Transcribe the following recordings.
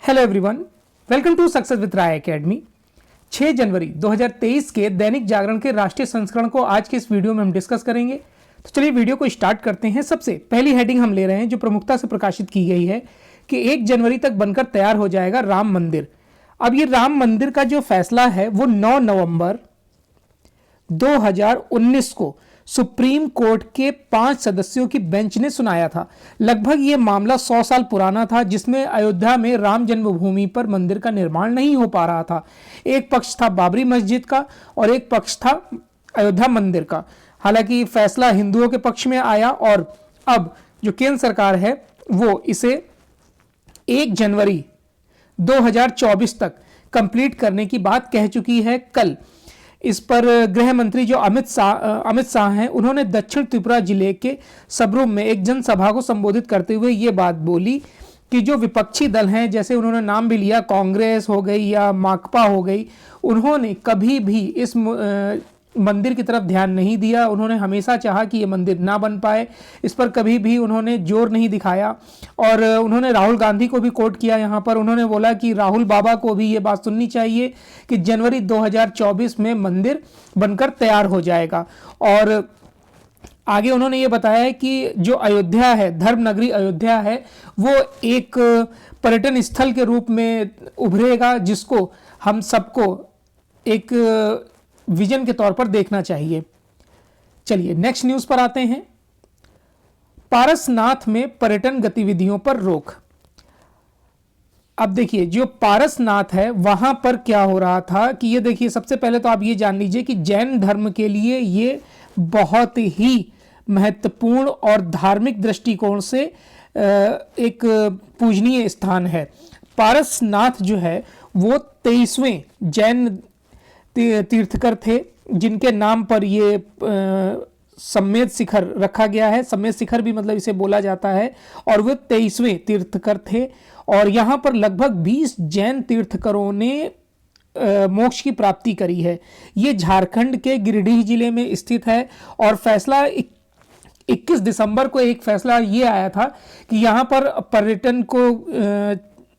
Hello everyone, welcome to success with Rai academy. 6 जनवरी 2023 के दैनिक जागरण के राष्ट्रीय संस्करण को आज के इस वीडियो में हम डिस्कस करेंगे। तो चलिए वीडियो को स्टार्ट करते हैं। सबसे पहली हेडिंग हम ले रहे हैं जो प्रमुखता से प्रकाशित की गई है कि 1 जनवरी तक बनकर तैयार हो जाएगा राम मंदिर। अब ये राम मंदिर का जो फैसला है वो 9 नवंबर 2019 को सुप्रीम कोर्ट के 5 सदस्यों की बेंच ने सुनाया था। लगभग ये मामला 100 साल पुराना था, जिसमें अयोध्या में राम जन्मभूमि पर मंदिर का निर्माण नहीं हो पा रहा था। एक पक्ष था बाबरी मस्जिद का और एक पक्ष था अयोध्या मंदिर का। हालांकि फैसला हिंदुओं के पक्ष में आया और अब जो केंद्र सरकार है वो इसे 1 जनवरी 2024 तक कंप्लीट करने की बात कह चुकी है। कल इस पर गृह मंत्री जो अमित शाह हैं, उन्होंने दक्षिण त्रिपुरा जिले के सबरूम में एक जनसभा को संबोधित करते हुए ये बात बोली कि जो विपक्षी दल हैं, जैसे उन्होंने नाम भी लिया कांग्रेस हो गई या माकपा हो गई, उन्होंने कभी भी इस मंदिर की तरफ ध्यान नहीं दिया। उन्होंने हमेशा चाहा कि ये मंदिर ना बन पाए, इस पर कभी भी उन्होंने जोर नहीं दिखाया। और उन्होंने राहुल गांधी को भी कोट किया यहाँ पर। उन्होंने बोला कि राहुल बाबा को भी ये बात सुननी चाहिए कि जनवरी 2024 में मंदिर बनकर तैयार हो जाएगा। और आगे उन्होंने ये बताया कि जो अयोध्या है, धर्म नगरी अयोध्या है, वो एक पर्यटन स्थल के रूप में उभरेगा, जिसको हम सबको एक विजन के तौर पर देखना चाहिए। चलिए नेक्स्ट न्यूज पर आते हैं। पारसनाथ में पर्यटन गतिविधियों पर रोक। अब देखिए जो पारसनाथ है वहां पर क्या हो रहा था कि ये देखिए, सबसे पहले तो आप ये जान लीजिए कि जैन धर्म के लिए ये बहुत ही महत्वपूर्ण और धार्मिक दृष्टिकोण से एक पूजनीय स्थान है। पारसनाथ जो है वो 23वें जैन तीर्थकर थे, जिनके नाम पर ये सम्मेद शिखर रखा गया है। सम्मेद शिखर भी मतलब इसे बोला जाता है। और वे 23वें तीर्थकर थे और यहाँ पर लगभग 20 जैन तीर्थकरों ने मोक्ष की प्राप्ति करी है। ये झारखंड के गिरिडीह जिले में स्थित है। और फैसला 21 दिसंबर को एक फैसला ये आया था कि यहाँ पर पर्यटन को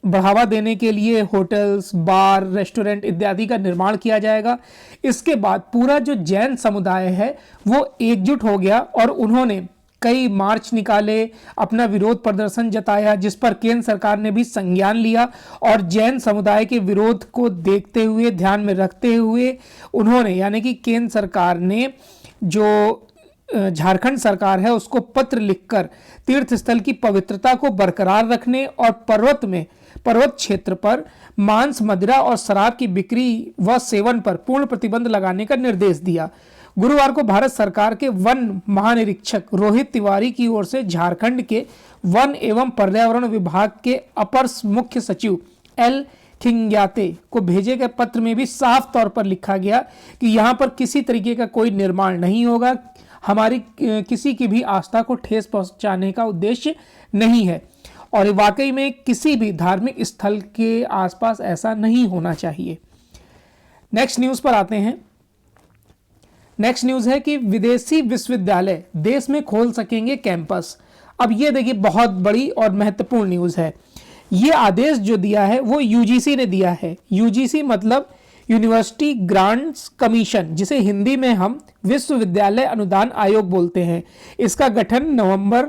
बढ़ावा देने के लिए होटल्स, बार, रेस्टोरेंट इत्यादि का निर्माण किया जाएगा। इसके बाद पूरा जो जैन समुदाय है वो एकजुट हो गया और उन्होंने कई मार्च निकाले, अपना विरोध प्रदर्शन जताया, जिस पर केंद्र सरकार ने भी संज्ञान लिया। और जैन समुदाय के विरोध को देखते हुए, ध्यान में रखते हुए उन्होंने, यानी कि केंद्र सरकार ने जो झारखंड सरकार है उसको पत्र लिखकर तीर्थ स्थल की पवित्रता को बरकरार रखने और पर्वत क्षेत्र पर मांस, मदिरा और शराब की बिक्री व सेवन पर पूर्ण प्रतिबंध लगाने का निर्देश दिया। गुरुवार को भारत सरकार के वन महानिरीक्षक रोहित तिवारी की ओर से झारखंड के वन एवं पर्यावरण विभाग के अपर मुख्य सचिव एल खिंग्याते को भेजे गए पत्र में भी साफ तौर पर लिखा गया कि यहाँ पर किसी तरीके का कोई निर्माण नहीं होगा। हमारी किसी की भी आस्था को ठेस पहुंचाने का उद्देश्य नहीं है और वाकई में किसी भी धार्मिक स्थल के आसपास ऐसा नहीं होना चाहिए। नेक्स्ट न्यूज पर आते हैं। नेक्स्ट न्यूज है कि विदेशी विश्वविद्यालय देश में खोल सकेंगे कैंपस। अब ये देखिए बहुत बड़ी और महत्वपूर्ण न्यूज है। ये आदेश जो दिया है वो यूजीसी ने दिया है। यूजीसी मतलब यूनिवर्सिटी ग्रांट्स कमीशन, जिसे हिंदी में हम विश्वविद्यालय अनुदान आयोग बोलते हैं। इसका गठन नवंबर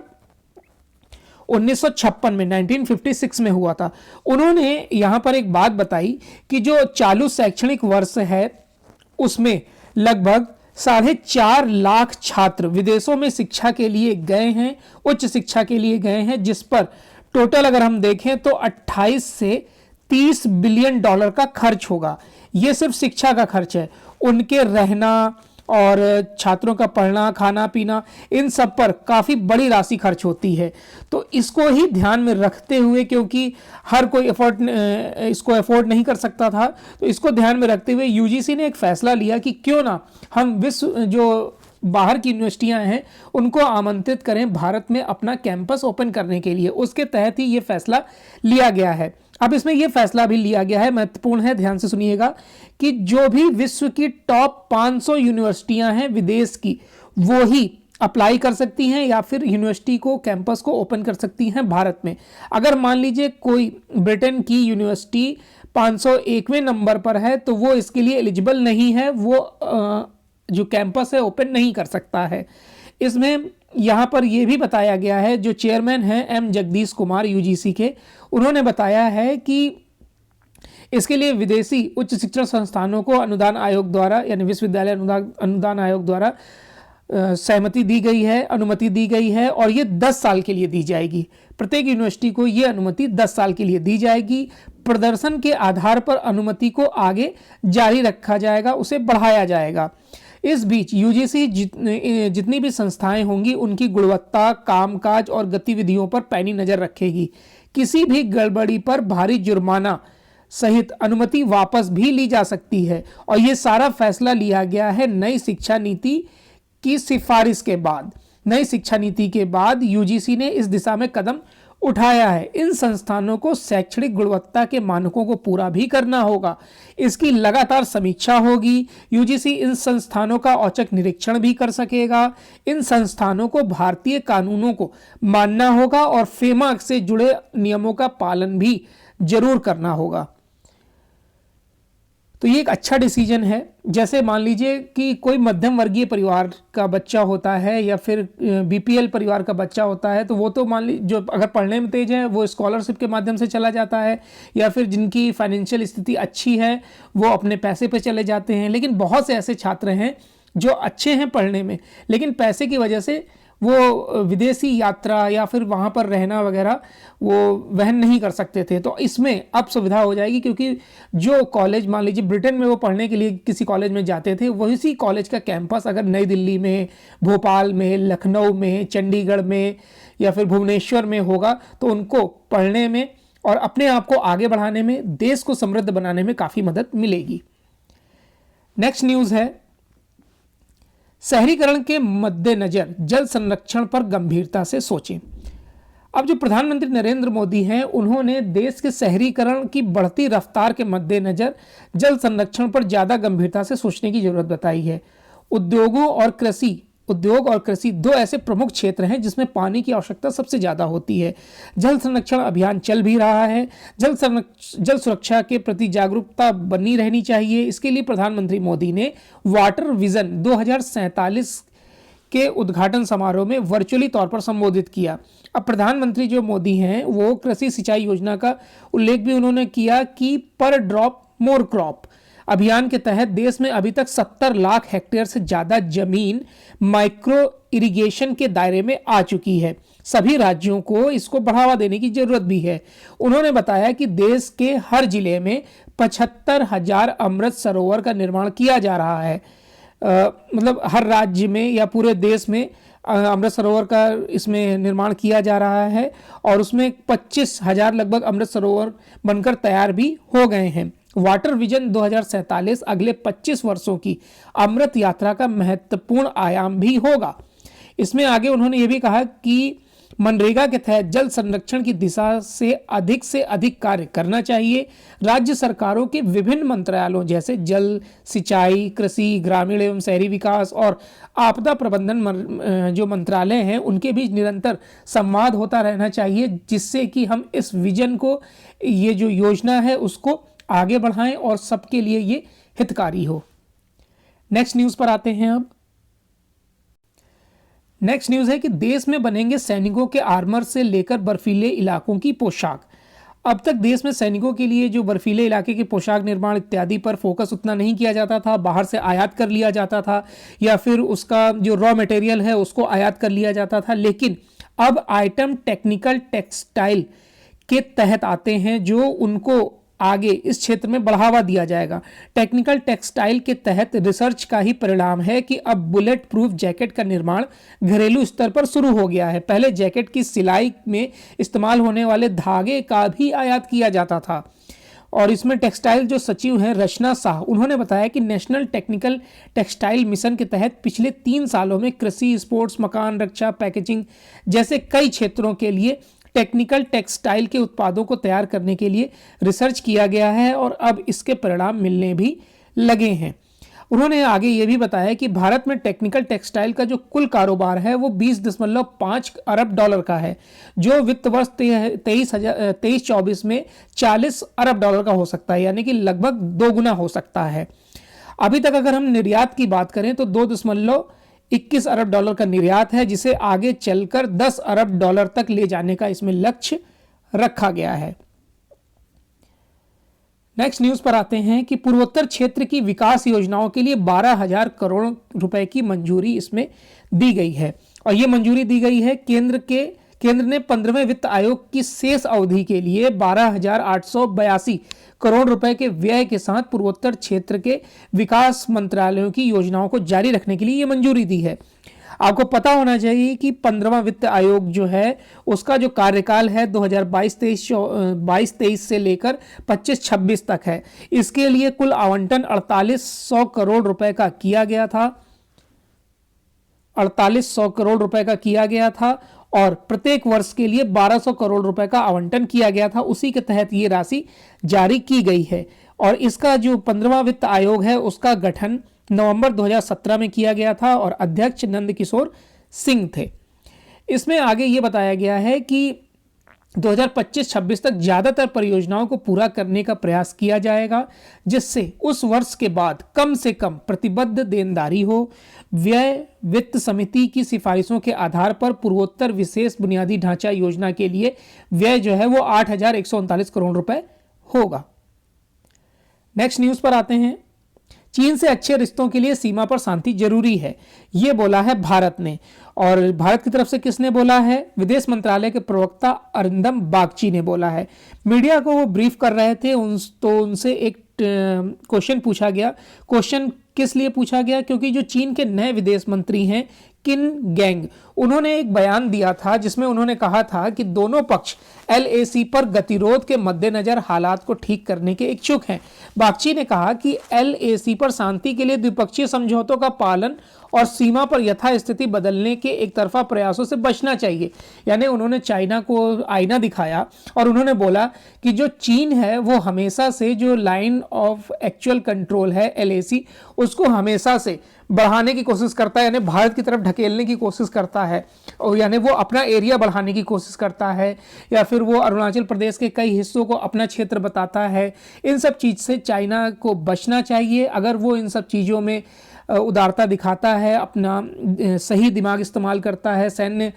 1956 में 1956 में हुआ था। उन्होंने यहां पर एक बात बताई कि जो चालू शैक्षणिक वर्ष है उसमें लगभग 4.5 लाख छात्र विदेशों में शिक्षा के लिए गए हैं, उच्च शिक्षा के लिए गए हैं, जिस पर टोटल अगर हम देखें तो 28 से 30 बिलियन डॉलर का खर्च होगा। ये सिर्फ शिक्षा का खर्च है। उनके रहना और छात्रों का पढ़ना, खाना पीना, इन सब पर काफ़ी बड़ी राशि खर्च होती है। तो इसको ही ध्यान में रखते हुए, क्योंकि हर कोई इसको अफोर्ड नहीं कर सकता था, तो इसको ध्यान में रखते हुए यूजीसी ने एक फैसला लिया कि क्यों ना हम जो बाहर की यूनिवर्सिटियां हैं उनको आमंत्रित करें भारत में अपना कैंपस ओपन करने के लिए। उसके तहत ही ये फैसला लिया गया है। अब इसमें यह फैसला भी लिया गया है, महत्वपूर्ण है, ध्यान से सुनिएगा, कि जो भी विश्व की टॉप 500 यूनिवर्सिटियां हैं विदेश की, वो ही अप्लाई कर सकती हैं या फिर यूनिवर्सिटी को कैंपस को ओपन कर सकती हैं भारत में। अगर मान लीजिए कोई ब्रिटेन की यूनिवर्सिटी 501वें नंबर पर है तो वो इसके लिए एलिजिबल नहीं है, वो जो कैंपस है ओपन नहीं कर सकता है। इसमें यहाँ पर यह भी बताया गया है, जो चेयरमैन हैं एम जगदीश कुमार यूजीसी के, उन्होंने बताया है कि इसके लिए विदेशी उच्च शिक्षण संस्थानों को अनुदान आयोग द्वारा यानी विश्वविद्यालय अनुदान आयोग द्वारा सहमति दी गई है, अनुमति दी गई है और ये 10 साल के लिए दी जाएगी। प्रत्येक यूनिवर्सिटी को ये अनुमति 10 साल के लिए दी जाएगी। प्रदर्शन के आधार पर अनुमति को आगे जारी रखा जाएगा, उसे बढ़ाया जाएगा। इस बीच यूजीसी जितनी भी संस्थाएं होंगी उनकी गुणवत्ता, कामकाज और गतिविधियों पर पैनी नजर रखेगी। किसी भी गड़बड़ी पर भारी जुर्माना सहित अनुमति वापस भी ली जा सकती है और ये सारा फैसला लिया गया है नई शिक्षा नीति की सिफारिश के बाद। नई शिक्षा नीति के बाद यूजीसी ने इस दिशा में कदम उठाया है। इन संस्थानों को शैक्षणिक गुणवत्ता के मानकों को पूरा भी करना होगा, इसकी लगातार समीक्षा होगी। यूजीसी इन संस्थानों का औचक निरीक्षण भी कर सकेगा। इन संस्थानों को भारतीय कानूनों को मानना होगा और फेमा से जुड़े नियमों का पालन भी जरूर करना होगा। तो ये एक अच्छा डिसीजन है। जैसे मान लीजिए कि कोई मध्यम वर्गीय परिवार का बच्चा होता है या फिर बीपीएल परिवार का बच्चा होता है, तो वो तो मान लीजिए जो अगर पढ़ने में तेज है वो स्कॉलरशिप के माध्यम से चला जाता है, या फिर जिनकी फाइनेंशियल स्थिति अच्छी है वो अपने पैसे पे चले जाते हैं। लेकिन बहुत से ऐसे छात्र हैं जो अच्छे हैं पढ़ने में, लेकिन पैसे की वजह से वो विदेशी यात्रा या फिर वहाँ पर रहना वगैरह वो वहन नहीं कर सकते थे। तो इसमें अब सुविधा हो जाएगी, क्योंकि जो कॉलेज मान लीजिए ब्रिटेन में वो पढ़ने के लिए किसी कॉलेज में जाते थे, वही कॉलेज का कैंपस अगर नई दिल्ली में, भोपाल में, लखनऊ में, चंडीगढ़ में या फिर भुवनेश्वर में होगा तो उनको पढ़ने में और अपने आप को आगे बढ़ाने में, देश को समृद्ध बनाने में काफ़ी मदद मिलेगी। नेक्स्ट न्यूज़ है, शहरीकरण के मद्देनजर जल संरक्षण पर गंभीरता से सोचें। अब जो प्रधानमंत्री नरेंद्र मोदी हैं, उन्होंने देश के शहरीकरण की बढ़ती रफ्तार के मद्देनजर जल संरक्षण पर ज़्यादा गंभीरता से सोचने की जरूरत बताई है। उद्योग और कृषि दो ऐसे प्रमुख क्षेत्र हैं जिसमें पानी की आवश्यकता सबसे ज़्यादा होती है। जल संरक्षण अभियान चल भी रहा है। जल सुरक्षा के प्रति जागरूकता बनी रहनी चाहिए। इसके लिए प्रधानमंत्री मोदी ने वाटर विजन 2047 के उद्घाटन समारोह में वर्चुअली तौर पर संबोधित किया। अब प्रधानमंत्री जो मोदी हैं वो कृषि सिंचाई योजना का उल्लेख भी उन्होंने किया कि पर ड्रॉप मोर क्रॉप अभियान के तहत देश में अभी तक 70 लाख हेक्टेयर से ज़्यादा जमीन माइक्रो इरिगेशन के दायरे में आ चुकी है। सभी राज्यों को इसको बढ़ावा देने की जरूरत भी है। उन्होंने बताया कि देश के हर जिले में 75,000 अमृत सरोवर का निर्माण किया जा रहा है। मतलब हर राज्य में या पूरे देश में अमृत सरोवर का इसमें निर्माण किया जा रहा है और उसमें 25,000 लगभग अमृत सरोवर बनकर तैयार भी हो गए हैं। वाटर विजन 2047 अगले 25 वर्षों की अमृत यात्रा का महत्वपूर्ण आयाम भी होगा। इसमें आगे उन्होंने ये भी कहा कि मनरेगा के तहत जल संरक्षण की दिशा से अधिक कार्य करना चाहिए। राज्य सरकारों के विभिन्न मंत्रालयों जैसे जल, सिंचाई, कृषि, ग्रामीण एवं शहरी विकास और आपदा प्रबंधन जो मंत्रालय हैं उनके बीच निरंतर संवाद होता रहना चाहिए, जिससे कि हम इस विजन को, ये जो योजना है उसको आगे बढ़ाएं और सबके लिए ये हितकारी हो। नेक्स्ट न्यूज़ पर आते हैं। अब नेक्स्ट न्यूज़ है कि देश में बनेंगे सैनिकों के आर्मर से लेकर बर्फीले इलाकों की पोशाक। अब तक देश में सैनिकों के लिए जो बर्फीले इलाके के पोशाक निर्माण इत्यादि पर फोकस उतना नहीं किया जाता था। बाहर से आयात कर लिया जाता था या फिर उसका जो रॉ मटेरियल है उसको आयात कर लिया जाता था। लेकिन अब आइटम टेक्निकल टेक्सटाइल के तहत आते हैं, जो उनको आगे इस क्षेत्र में बढ़ावा दिया जाएगा। टेक्निकल टेक्सटाइल के तहत रिसर्च का ही परिणाम है कि अब बुलेट प्रूफ जैकेट का निर्माण घरेलू स्तर पर शुरू हो गया है। पहले जैकेट की सिलाई में इस्तेमाल होने वाले धागे का भी आयात किया जाता था। और इसमें टेक्सटाइल जो सचिव हैं रचना शाह, उन्होंने बताया कि नेशनल टेक्निकल टेक्सटाइल मिशन के तहत पिछले 3 सालों में कृषि, स्पोर्ट्स, मकान, रक्षा, पैकेजिंग जैसे कई क्षेत्रों के लिए टेक्निकल टेक्सटाइल के उत्पादों को तैयार करने के लिए रिसर्च किया गया है और अब इसके परिणाम मिलने भी लगे हैं। उन्होंने आगे ये भी बताया कि भारत में टेक्निकल टेक्सटाइल का जो कुल कारोबार है वो 20.5 अरब डॉलर का है, जो वित्त वर्ष 23-24 में 40 अरब डॉलर का हो सकता है, यानी कि लगभग 2 गुना हो सकता है। अभी तक अगर हम निर्यात की बात करें तो 2.21 अरब डॉलर का निर्यात है, जिसे आगे चलकर 10 अरब डॉलर तक ले जाने का इसमें लक्ष्य रखा गया है। नेक्स्ट न्यूज पर आते हैं कि पूर्वोत्तर क्षेत्र की विकास योजनाओं के लिए 12,000 करोड़ रुपए की मंजूरी इसमें दी गई है, और ये मंजूरी दी गई है केंद्र ने 15वें वित्त आयोग की शेष अवधि के लिए 12,882 करोड़ रुपए के व्यय के साथ पूर्वोत्तर क्षेत्र के विकास मंत्रालयों की योजनाओं को जारी रखने के लिए ये मंजूरी दी है। आपको पता होना चाहिए कि 15वां वित्त आयोग जो है उसका जो कार्यकाल है 2022-23 से लेकर 25-26 तक है। इसके लिए कुल आवंटन 4800 करोड़ रुपए का किया गया था 4800 करोड़ रुपए का किया गया था और प्रत्येक वर्ष के लिए 1200 करोड़ रुपए का आवंटन किया गया था। उसी के तहत ये राशि जारी की गई है और इसका जो 15वां वित्त आयोग है उसका गठन नवंबर 2017 में किया गया था और अध्यक्ष नंद किशोर सिंह थे। इसमें आगे ये बताया गया है कि 2025-26 तक ज्यादातर परियोजनाओं को पूरा करने का प्रयास किया जाएगा, जिससे उस वर्ष के बाद कम से कम प्रतिबद्ध देनदारी हो। व्यय वित्त समिति की सिफारिशों के आधार पर पूर्वोत्तर विशेष बुनियादी ढांचा योजना के लिए व्यय जो है वो 8,139 करोड़ रुपए होगा। नेक्स्ट न्यूज पर आते हैं। चीन से अच्छे रिश्तों के लिए सीमा पर शांति जरूरी है, ये बोला है भारत ने। और भारत की तरफ से किसने बोला है? विदेश मंत्रालय के प्रवक्ता अरिंदम बागची ने बोला है। मीडिया को वो ब्रीफ कर रहे थे तो उनसे एक क्वेश्चन पूछा गया। क्वेश्चन किस लिए पूछा गया? क्योंकि जो चीन के नए विदेश मंत्री हैं किन गैंग, उन्होंने एक बयान दिया था जिसमें उन्होंने कहा था कि दोनों पक्ष LAC पर गतिरोध के मद्देनजर हालात को ठीक करने के इच्छुक हैं। बागची ने कहा कि LAC पर शांति के लिए द्विपक्षीय समझौतों का पालन और सीमा पर यथास्थिति बदलने के एक तरफा प्रयासों से बचना चाहिए। यानी उन्होंने चाइना को आईना दिखाया और उन्होंने बोला कि जो चीन है वो हमेशा से जो लाइन ऑफ एक्चुअल कंट्रोल है LAC उसको हमेशा से बढ़ाने की कोशिश करता है, यानी भारत की तरफ ढकेलने की कोशिश करता है, और यानी वो अपना एरिया बढ़ाने की कोशिश करता है, या फिर वो अरुणाचल प्रदेश के कई हिस्सों को अपना क्षेत्र बताता है। इन सब चीज़ से चाइना को बचना चाहिए। अगर वो इन सब चीज़ों में उदारता दिखाता है, अपना सही दिमाग इस्तेमाल करता है, सैन्य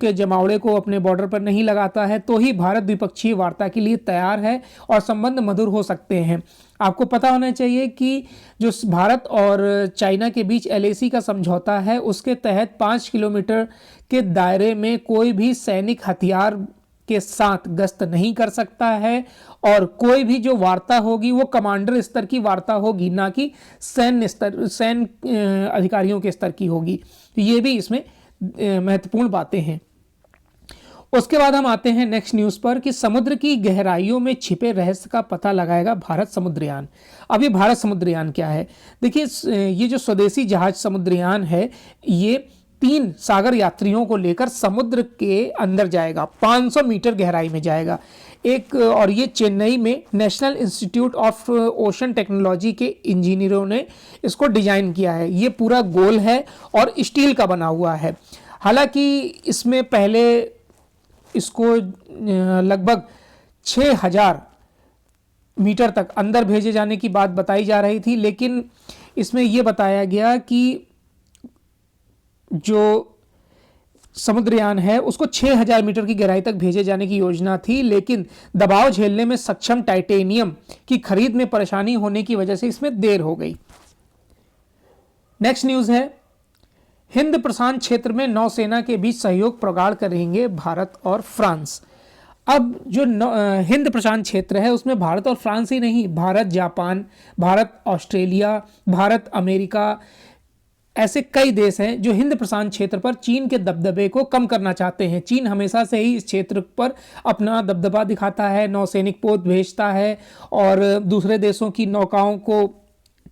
के जमावड़े को अपने बॉर्डर पर नहीं लगाता है, तो ही भारत द्विपक्षीय वार्ता के लिए तैयार है और संबंध मधुर हो सकते हैं। आपको पता होना चाहिए कि जो भारत और चाइना के बीच LAC का समझौता है उसके तहत 5 किलोमीटर के दायरे में कोई भी सैनिक हथियार के साथ गश्त नहीं कर सकता है, और कोई भी जो वार्ता होगी वो कमांडर स्तर की वार्ता होगी, ना कि सैन्य अधिकारियों के स्तर की होगी। तो ये भी इसमें महत्वपूर्ण बातें हैं। उसके बाद हम आते हैं नेक्स्ट न्यूज़ पर कि समुद्र की गहराइयों में छिपे रहस्य का पता लगाएगा भारत समुद्रयान। अब ये भारत समुद्रयान क्या है? देखिए, ये जो स्वदेशी जहाज समुद्रयान है ये 3 सागर यात्रियों को लेकर समुद्र के अंदर जाएगा, 500 मीटर गहराई में जाएगा और ये चेन्नई में national institute of ocean technology के इंजीनियरों ने इसको डिजाइन किया है। ये पूरा गोल है और स्टील का बना हुआ है। हालांकि इसमें पहले इसको लगभग 6,000 मीटर तक अंदर भेजे जाने की बात बताई जा रही थी, लेकिन इसमें यह बताया गया कि जो समुद्रयान है उसको 6,000 मीटर की गहराई तक भेजे जाने की योजना थी, लेकिन दबाव झेलने में सक्षम टाइटेनियम की खरीद में परेशानी होने की वजह से इसमें देर हो गई। नेक्स्ट न्यूज़ है, हिंद प्रशांत क्षेत्र में नौसेना के बीच सहयोग प्रगाढ़ करेंगे भारत और फ्रांस। अब जो हिंद प्रशांत क्षेत्र है उसमें भारत और फ्रांस ही नहीं, Bharat Japan, Bharat Australia, Bharat America, ऐसे कई देश हैं जो हिंद प्रशांत क्षेत्र पर चीन के दबदबे को कम करना चाहते हैं। चीन हमेशा से ही इस क्षेत्र पर अपना दबदबा दिखाता है, नौसैनिक पोत भेजता है और दूसरे देशों की नौकाओं को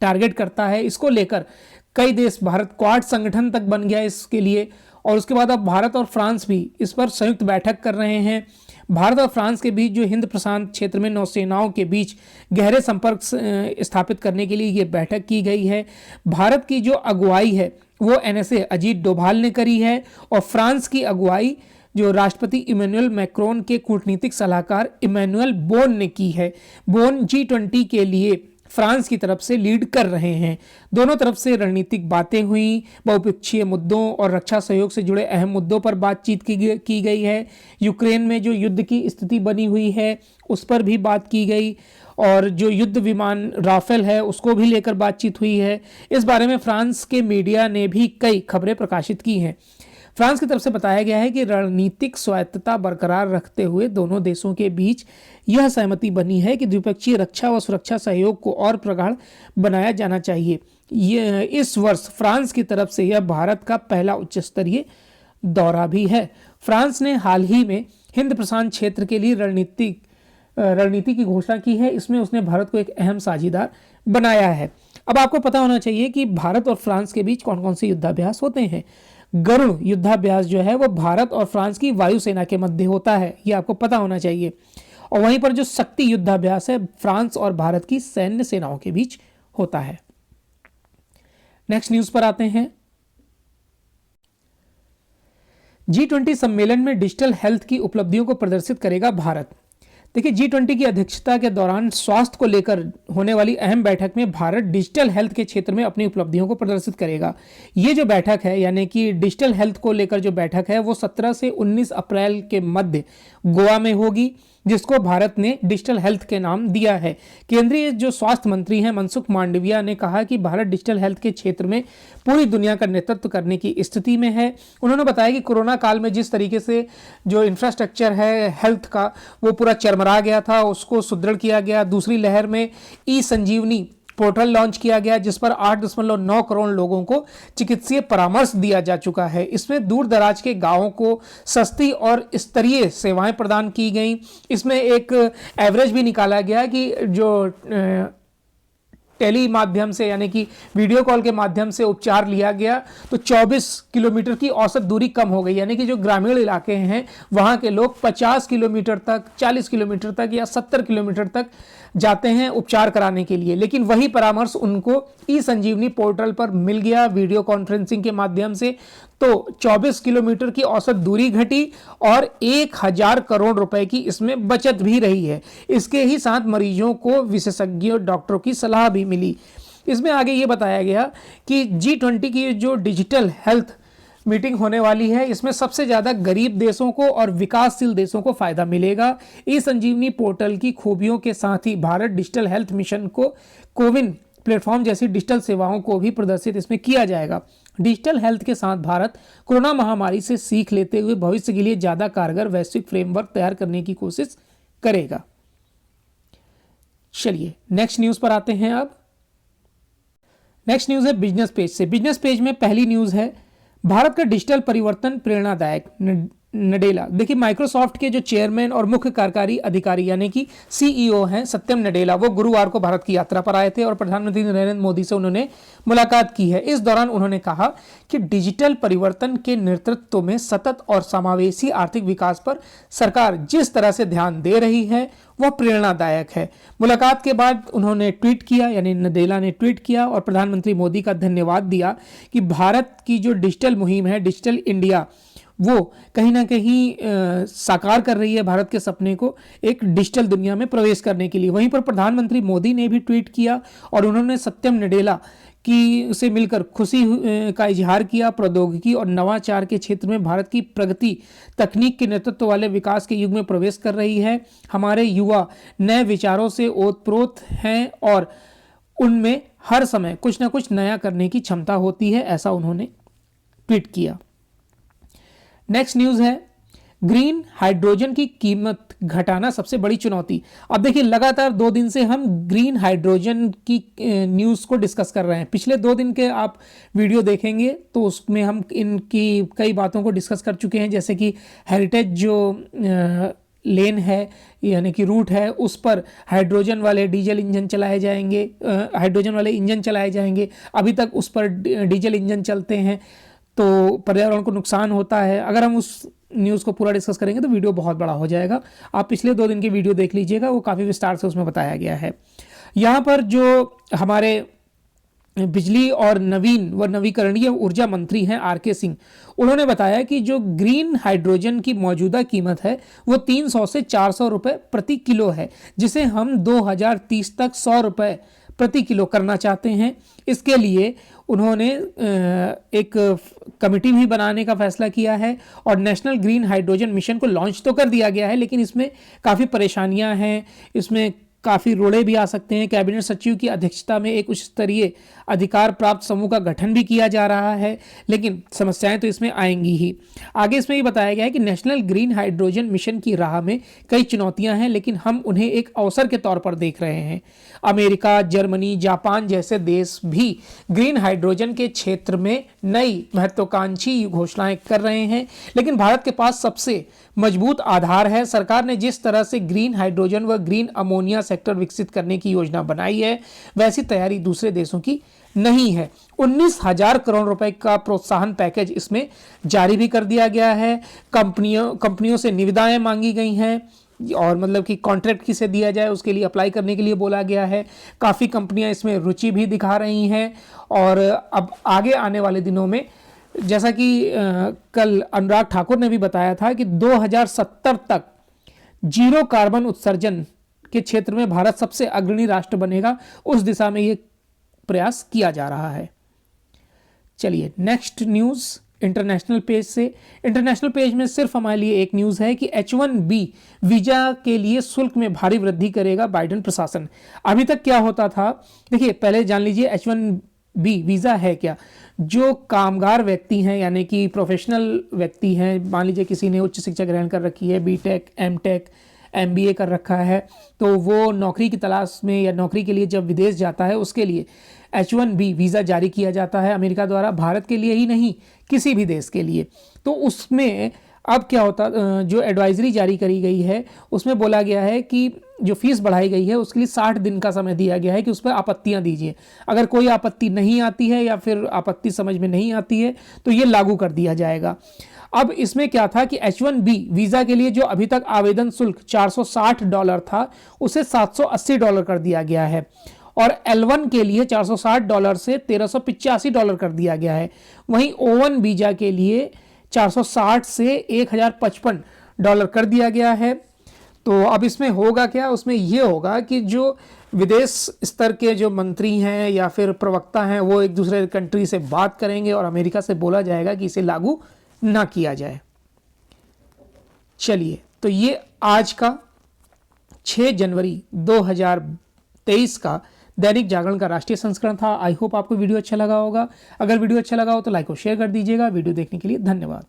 टारगेट करता है। इसको लेकर कई देश, भारत क्वाड संगठन तक बन गया इसके लिए, और उसके बाद अब भारत और फ्रांस भी इस पर संयुक्त बैठक कर रहे हैं। भारत और फ्रांस के बीच जो हिंद प्रशांत क्षेत्र में नौसेनाओं के बीच गहरे संपर्क स्थापित करने के लिए ये बैठक की गई है। भारत की जो अगुवाई है वो NSA अजीत डोभाल ने करी है और फ्रांस की अगुवाई जो राष्ट्रपति इमैनुअल मैक्रोन के कूटनीतिक सलाहकार इमैनुअल बोन ने की है। बोन G20 के लिए फ्रांस की तरफ से लीड कर रहे हैं। दोनों तरफ से रणनीतिक बातें हुई, बहुपक्षीय मुद्दों और रक्षा सहयोग से जुड़े अहम मुद्दों पर बातचीत की गई है। यूक्रेन में जो युद्ध की स्थिति बनी हुई है उस पर भी बात की गई और जो युद्ध विमान राफेल है उसको भी लेकर बातचीत हुई है। इस बारे में फ्रांस के मीडिया ने भी कई खबरें प्रकाशित की हैं। फ्रांस की तरफ से बताया गया है कि रणनीतिक स्वायत्तता बरकरार रखते हुए दोनों देशों के बीच यह सहमति बनी है कि द्विपक्षीय रक्षा व सुरक्षा सहयोग को और प्रगाढ़ बनाया जाना चाहिए। इस वर्ष फ्रांस की तरफ से यह भारत का पहला उच्च स्तरीय दौरा भी है। फ्रांस ने हाल ही में हिंद प्रशांत क्षेत्र के लिए रणनीति की घोषणा की है। इसमें उसने भारत को एक अहम साझेदार बनाया है। अब आपको पता होना चाहिए कि भारत और फ्रांस के बीच कौन कौन से युद्धाभ्यास होते हैं। गरुड़ युद्धाभ्यास जो है वो भारत और फ्रांस की वायुसेना के मध्य होता है, ये आपको पता होना चाहिए। और वहीं पर जो शक्ति युद्धाभ्यास है फ्रांस और भारत की सैन्य सेनाओं के बीच होता है। नेक्स्ट न्यूज पर आते हैं। G20 सम्मेलन में डिजिटल हेल्थ की उपलब्धियों को प्रदर्शित करेगा भारत। देखिए, G20 की अध्यक्षता के दौरान स्वास्थ्य को लेकर होने वाली अहम बैठक में भारत डिजिटल हेल्थ के क्षेत्र में अपनी उपलब्धियों को प्रदर्शित करेगा। ये जो बैठक है यानी कि डिजिटल हेल्थ को लेकर जो बैठक है वो 17 से 19 अप्रैल के मध्य गोवा में होगी, जिसको भारत ने डिजिटल हेल्थ के नाम दिया है। केंद्रीय जो स्वास्थ्य मंत्री हैं मनसुख मांडविया ने कहा कि भारत डिजिटल हेल्थ के क्षेत्र में पूरी दुनिया का नेतृत्व करने की स्थिति में है। उन्होंने बताया कि कोरोना काल में जिस तरीके से जो इंफ्रास्ट्रक्चर है हेल्थ का वो पूरा चरमरा गया था, उसको सुदृढ़ किया गया। दूसरी लहर में ई-संजीवनी पोर्टल लॉन्च किया गया जिस पर 8.9 करोड़ लोगों को चिकित्सीय परामर्श दिया जा चुका है। इसमें दूर दराज के गांवों को सस्ती और स्तरीय सेवाएं प्रदान की गई। इसमें एक एवरेज भी निकाला गया कि जो टेली माध्यम से यानी कि वीडियो कॉल के माध्यम से उपचार लिया गया तो 24 किलोमीटर की औसत दूरी कम हो गई। यानी कि जो ग्रामीण इलाके हैं वहां के लोग 50 किलोमीटर तक, 40 किलोमीटर तक या 70 किलोमीटर तक जाते हैं उपचार कराने के लिए, लेकिन वही परामर्श उनको ई-संजीवनी पोर्टल पर मिल गया वीडियो कॉन्फ्रेंसिंग के माध्यम से। तो 24 किलोमीटर की औसत दूरी घटी और 1000 करोड़ रुपए की इसमें बचत भी रही है। इसके ही साथ मरीजों को विशेषज्ञों डॉक्टरों की सलाह भी मिली। इसमें आगे ये बताया गया कि G20 की जो डिजिटल हेल्थ मीटिंग होने वाली है इसमें सबसे ज्यादा गरीब देशों को और विकासशील देशों को फायदा मिलेगा। ई संजीवनी पोर्टल की खूबियों के साथ ही भारत डिजिटल हेल्थ मिशन को कोविन प्लेटफॉर्म जैसी डिजिटल सेवाओं को भी प्रदर्शित इसमें किया जाएगा। डिजिटल हेल्थ के साथ भारत कोरोना महामारी से सीख लेते हुए भविष्य के लिए ज्यादा कारगर वैश्विक फ्रेमवर्क तैयार करने की कोशिश करेगा। चलिए नेक्स्ट न्यूज पर आते हैं। अब नेक्स्ट न्यूज है बिजनेस पेज से। बिजनेस पेज में पहली न्यूज है भारत का डिजिटल परिवर्तन प्रेरणादायक। नडेला, देखिए माइक्रोसॉफ्ट के जो चेयरमैन और मुख्य कार्यकारी अधिकारी यानी कि CEO हैं सत्यम नडेला, वो गुरुवार को भारत की यात्रा पर आए थे और प्रधानमंत्री नरेंद्र मोदी से उन्होंने मुलाकात की है। इस दौरान उन्होंने कहा कि डिजिटल परिवर्तन के नेतृत्व में सतत और समावेशी आर्थिक विकास पर सरकार जिस तरह से ध्यान दे रही है वह प्रेरणादायक है। मुलाकात के बाद उन्होंने ट्वीट किया, यानी नडेला ने ट्वीट किया और प्रधानमंत्री मोदी का धन्यवाद दिया कि भारत की जो डिजिटल मुहिम है डिजिटल इंडिया वो कहीं ना कहीं साकार कर रही है भारत के सपने को एक डिजिटल दुनिया में प्रवेश करने के लिए। वहीं पर प्रधानमंत्री मोदी ने भी ट्वीट किया और उन्होंने सत्यम नडेला की से मिलकर खुशी का इजहार किया। प्रौद्योगिकी और नवाचार के क्षेत्र में भारत की प्रगति तकनीक के नेतृत्व वाले विकास के युग में प्रवेश कर रही है। हमारे युवा नए विचारों से ओतप्रोत हैं और उनमें हर समय कुछ ना कुछ नया करने की क्षमता होती है, ऐसा उन्होंने ट्वीट किया। नेक्स्ट न्यूज है ग्रीन हाइड्रोजन की कीमत घटाना सबसे बड़ी चुनौती। अब देखिए लगातार 2 दिन से हम ग्रीन हाइड्रोजन की न्यूज़ को डिस्कस कर रहे हैं। पिछले 2 दिन के आप वीडियो देखेंगे तो उसमें हम इनकी कई बातों को डिस्कस कर चुके हैं, जैसे कि हेरिटेज जो लेन है यानी कि रूट है उस पर हाइड्रोजन वाले डीजल इंजन चलाए जाएंगे, हाइड्रोजन वाले इंजन चलाए जाएंगे। अभी तक उस पर डीजल इंजन चलते हैं तो पर्यावरण को नुकसान होता है। अगर हम उस न्यूज़ को पूरा डिस्कस करेंगे तो वीडियो बहुत बड़ा हो जाएगा। आप पिछले 2 दिन की वीडियो देख लीजिएगा, वो काफ़ी विस्तार से उसमें बताया गया है। यहाँ पर जो हमारे बिजली और नवीन व नवीकरणीय ऊर्जा मंत्री हैं आर.के. सिंह, उन्होंने बताया कि जो ग्रीन हाइड्रोजन की मौजूदा कीमत है वो 300 से 400 रुपये प्रति किलो है, जिसे हम 2030 तक 100 रुपये प्रति किलो करना चाहते हैं। इसके लिए उन्होंने एक कमेटी भी बनाने का फैसला किया है और नेशनल ग्रीन हाइड्रोजन मिशन को लॉन्च तो कर दिया गया है, लेकिन इसमें काफ़ी परेशानियां हैं, इसमें काफ़ी रोड़े भी आ सकते हैं। कैबिनेट सचिव की अध्यक्षता में एक उच्च स्तरीय अधिकार प्राप्त समूह का गठन भी किया जा रहा है, लेकिन समस्याएं तो इसमें आएंगी ही। आगे इसमें ये बताया गया है कि नेशनल ग्रीन हाइड्रोजन मिशन की राह में कई चुनौतियां हैं, लेकिन हम उन्हें एक अवसर के तौर पर देख रहे हैं। अमेरिका, जर्मनी, जापान जैसे देश भी ग्रीन हाइड्रोजन के क्षेत्र में नई महत्वाकांक्षी घोषणाएं कर रहे हैं, लेकिन भारत के पास सबसे मजबूत आधार है। सरकार ने जिस तरह से ग्रीन हाइड्रोजन व ग्रीन अमोनिया सेक्टर विकसित करने की योजना बनाई है, वैसी तैयारी दूसरे देशों की नहीं है। 19,000 करोड़ रुपए का प्रोत्साहन पैकेज इसमें जारी भी कर दिया गया है। कंपनियों से निविदाएं मांगी गई हैं, और मतलब कि कॉन्ट्रैक्ट किसे दिया जाए उसके लिए अप्लाई करने के लिए बोला गया है। काफ़ी कंपनियां इसमें रुचि भी दिखा रही हैं, और अब आगे आने वाले दिनों में, जैसा कि कल अनुराग ठाकुर ने भी बताया था कि 2070 तक जीरो कार्बन उत्सर्जन के क्षेत्र में भारत सबसे अग्रणी राष्ट्र बनेगा, उस दिशा में ये प्रयास किया जा रहा है। चलिए नेक्स्ट न्यूज़ इंटरनेशनल पेज से। इंटरनेशनल पेज में सिर्फ हमारे लिए एक न्यूज़ है कि H1B वीज़ा के लिए शुल्क में भारी वृद्धि करेगा बाइडेन प्रशासन। अभी तक क्या होता था, देखिए पहले जान लीजिए H1B वीज़ा है क्या। जो कामगार व्यक्ति हैं, यानी कि प्रोफेशनल व्यक्ति हैं, मान लीजिए किसी ने उच्च शिक्षा ग्रहण कर रखी है, B.Tech, M.Tech, MBA कर रखा है, तो वो नौकरी की तलाश में या नौकरी के लिए जब विदेश जाता है उसके लिए H1B वीज़ा जारी किया जाता है अमेरिका द्वारा, भारत के लिए ही नहीं किसी भी देश के लिए। तो उसमें अब क्या होता, जो एडवाइजरी जारी करी गई है उसमें बोला गया है कि जो फीस बढ़ाई गई है उसके लिए 60 दिन का समय दिया गया है कि उस पर आपत्तियां दीजिए। अगर कोई आपत्ति नहीं आती है या फिर आपत्ति समझ में नहीं आती है तो ये लागू कर दिया जाएगा। अब इसमें क्या था कि H1B वीज़ा के लिए जो अभी तक आवेदन शुल्क $460 था उसे $780 कर दिया गया है, और L1 के लिए $460 से $1385 कर दिया गया है। वहीं O1 वीज़ा के लिए 460 से $1055 कर दिया गया है। तो अब इसमें होगा क्या, उसमें यह होगा कि जो विदेश स्तर के जो मंत्री हैं या फिर प्रवक्ता हैं वो एक दूसरे कंट्री से बात करेंगे और अमेरिका से बोला जाएगा कि इसे लागू ना किया जाए। चलिए, तो ये आज का 6 जनवरी 2023 का दैनिक जागरण का राष्ट्रीय संस्करण था। आई होप आपको वीडियो अच्छा लगा होगा। अगर वीडियो अच्छा लगा हो तो लाइक और शेयर कर दीजिएगा। वीडियो देखने के लिए धन्यवाद।